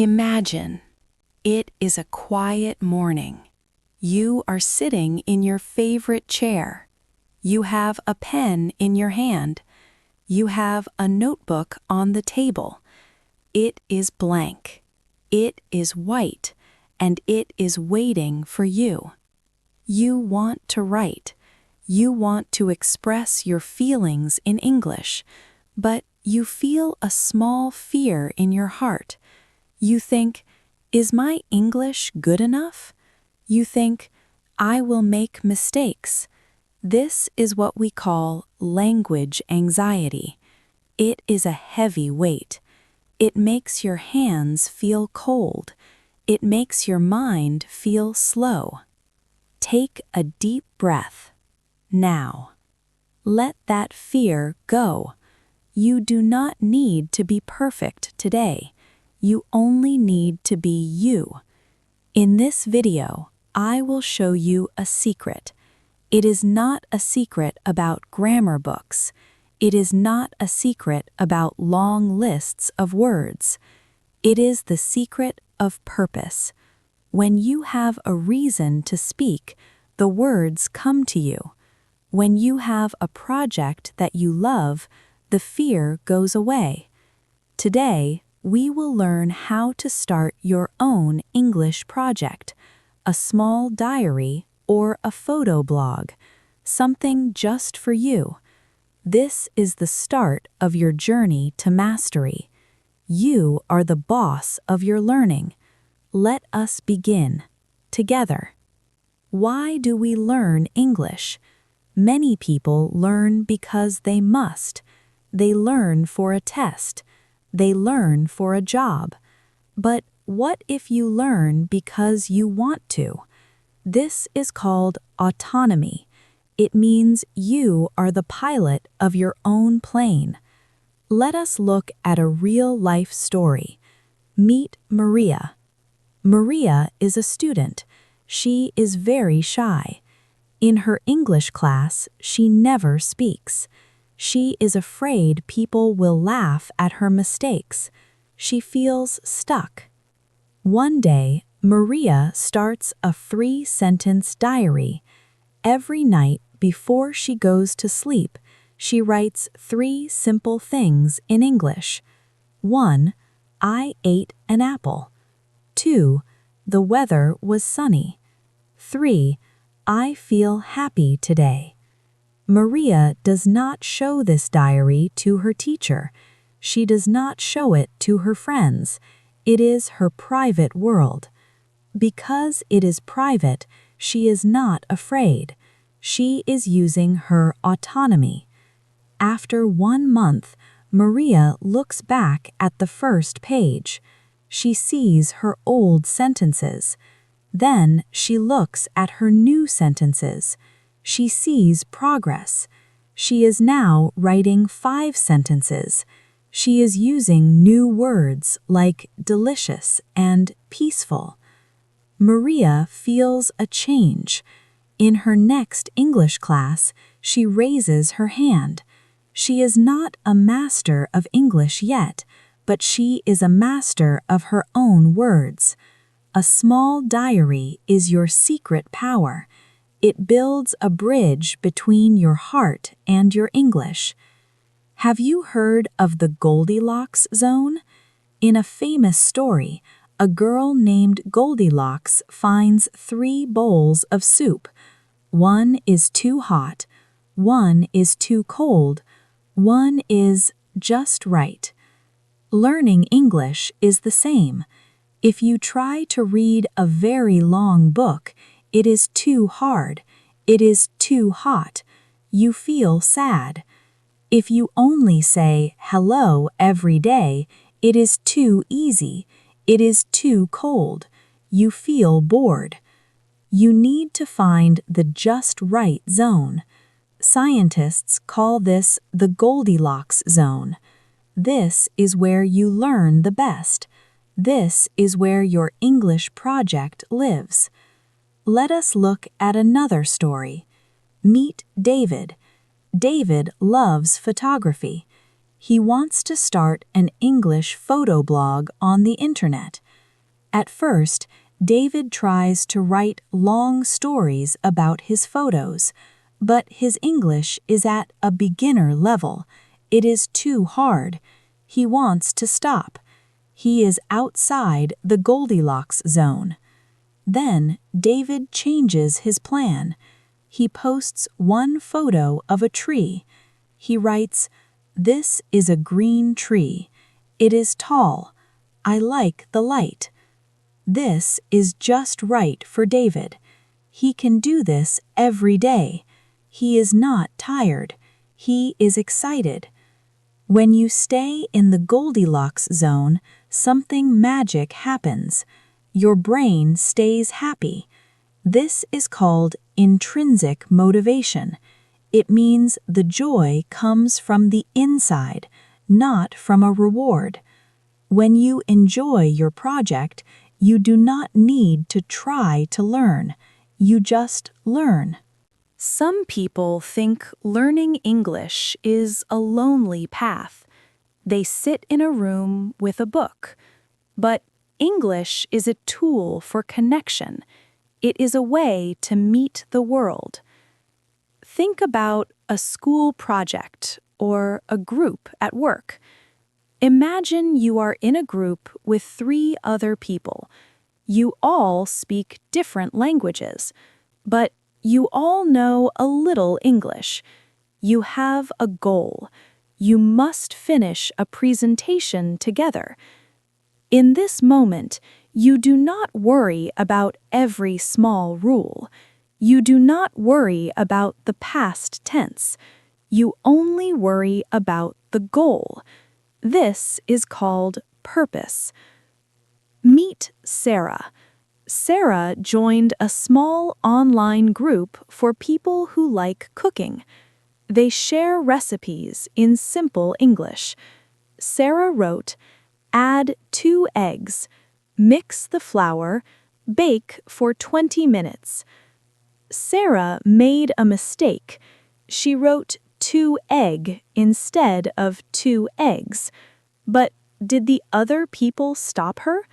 Imagine, it is a quiet morning. You are sitting in your favorite chair. You have a pen in your hand. You have a notebook on the table. It is blank. It is white, and it is waiting for you. You want to write. You want to express your feelings in English, but you feel a small fear in your heart. You think, is my English good enough? You think, I will make mistakes. This is what we call language anxiety. It is a heavy weight. It makes your hands feel cold. It makes your mind feel slow. Take a deep breath. Now. Let that fear go. You do not need to be perfect today. You only need to be you. In this video, I will show you a secret. It is not a secret about grammar books. It is not a secret about long lists of words. It is the secret of purpose. When you have a reason to speak, the words come to you. When you have a project that you love, the fear goes away. Today, we will learn how to start your own English project, a small diary or a photo blog, something just for you. This is the start of your journey to mastery. You are the boss of your learning. Let us begin, together. Why do we learn English? Many people learn because they must. They learn for a test. They learn for a job. But what if you learn because you want to? This is called autonomy. It means you are the pilot of your own plane. Let us look at a real-life story. Meet Maria. Maria is a student. She is very shy. In her English class, she never speaks. She is afraid people will laugh at her mistakes. She feels stuck. One day, Maria starts a 3-sentence diary. Every night before she goes to sleep, she writes 3 simple things in English. 1. I ate an apple. 2. The weather was sunny. 3. I feel happy today. Maria does not show this diary to her teacher. She does not show it to her friends. It is her private world. Because it is private, she is not afraid. She is using her autonomy. After 1 month, Maria looks back at the first page. She sees her old sentences. Then she looks at her new sentences. She sees progress. She is now writing 5 sentences. She is using new words like delicious and peaceful. Maria feels a change. In her next English class, she raises her hand. She is not a master of English yet, but she is a master of her own words. A small diary is your secret power. It builds a bridge between your heart and your English. Have you heard of the Goldilocks Zone? In a famous story, a girl named Goldilocks finds 3 bowls of soup. One is too hot, one is too cold, one is just right. Learning English is the same. If you try to read a very long book, it is too hard. It is too hot. You feel sad. If you only say hello every day, it is too easy. It is too cold. You feel bored. You need to find the just right zone. Scientists call this the Goldilocks Zone. This is where you learn the best. This is where your English project lives. Let us look at another story. Meet David. David loves photography. He wants to start an English photo blog on the internet. At first, David tries to write long stories about his photos, but his English is at a beginner level. It is too hard. He wants to stop. He is outside the Goldilocks zone. Then David changes his plan. He posts one photo of a tree. He writes, "This is a green tree. It is tall. I like the light." This is just right for David. He can do this every day. He is not tired. He is excited. When you stay in the Goldilocks zone, something magic happens. Your brain stays happy. This is called intrinsic motivation. It means the joy comes from the inside, not from a reward. When you enjoy your project, you do not need to try to learn. You just learn. Some people think learning English is a lonely path. They sit in a room with a book. But English is a tool for connection. It is a way to meet the world. Think about a school project or a group at work. Imagine you are in a group with 3 other people. You all speak different languages, but you all know a little English. You have a goal. You must finish a presentation together. In this moment, you do not worry about every small rule. You do not worry about the past tense. You only worry about the goal. This is called purpose. Meet Sarah. Sarah joined a small online group for people who like cooking. They share recipes in simple English. Sarah wrote, "Add 2 eggs. Mix the flour. Bake for 20 minutes." Sarah made a mistake. She wrote 2 egg instead of 2 eggs. But did the other people stop her?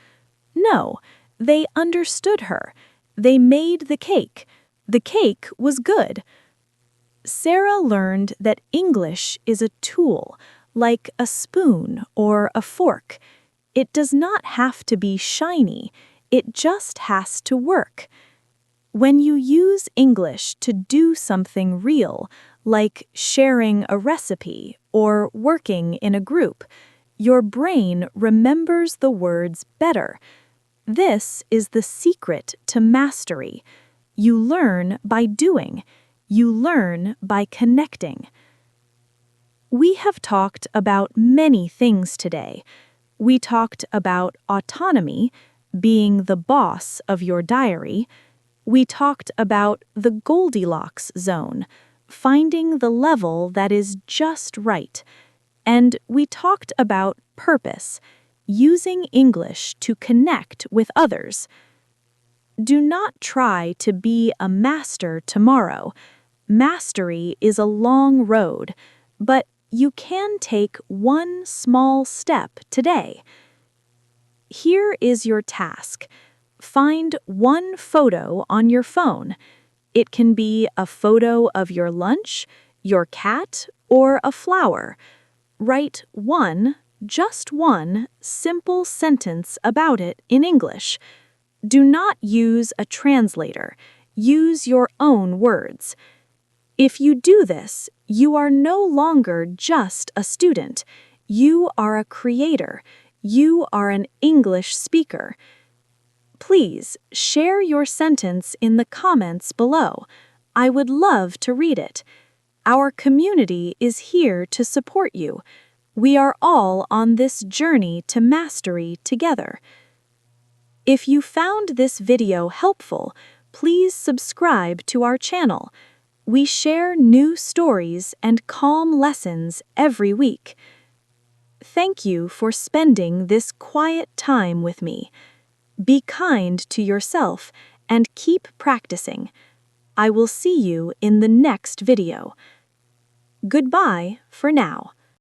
No, they understood her. They made the cake. The cake was good. Sarah learned that English is a tool, like a spoon or a fork. It does not have to be shiny. It just has to work. When you use English to do something real, like sharing a recipe or working in a group, your brain remembers the words better. This is the secret to mastery. You learn by doing. You learn by connecting. We have talked about many things today. We talked about autonomy, being the boss of your diary. We talked about the Goldilocks zone, finding the level that is just right. And we talked about purpose, using English to connect with others. Do not try to be a master tomorrow. Mastery is a long road, but you can take one small step today. Here is your task. Find one photo on your phone. It can be a photo of your lunch, your cat, or a flower. Write just one, simple sentence about it in English. Do not use a translator. Use your own words. If you do this, you are no longer just a student. You are a creator. You are an English speaker. Please share your sentence in the comments below. I would love to read it. Our community is here to support you. We are all on this journey to mastery together. If you found this video helpful, please subscribe to our channel. We share new stories and calm lessons every week. Thank you for spending this quiet time with me. Be kind to yourself and keep practicing. I will see you in the next video. Goodbye for now.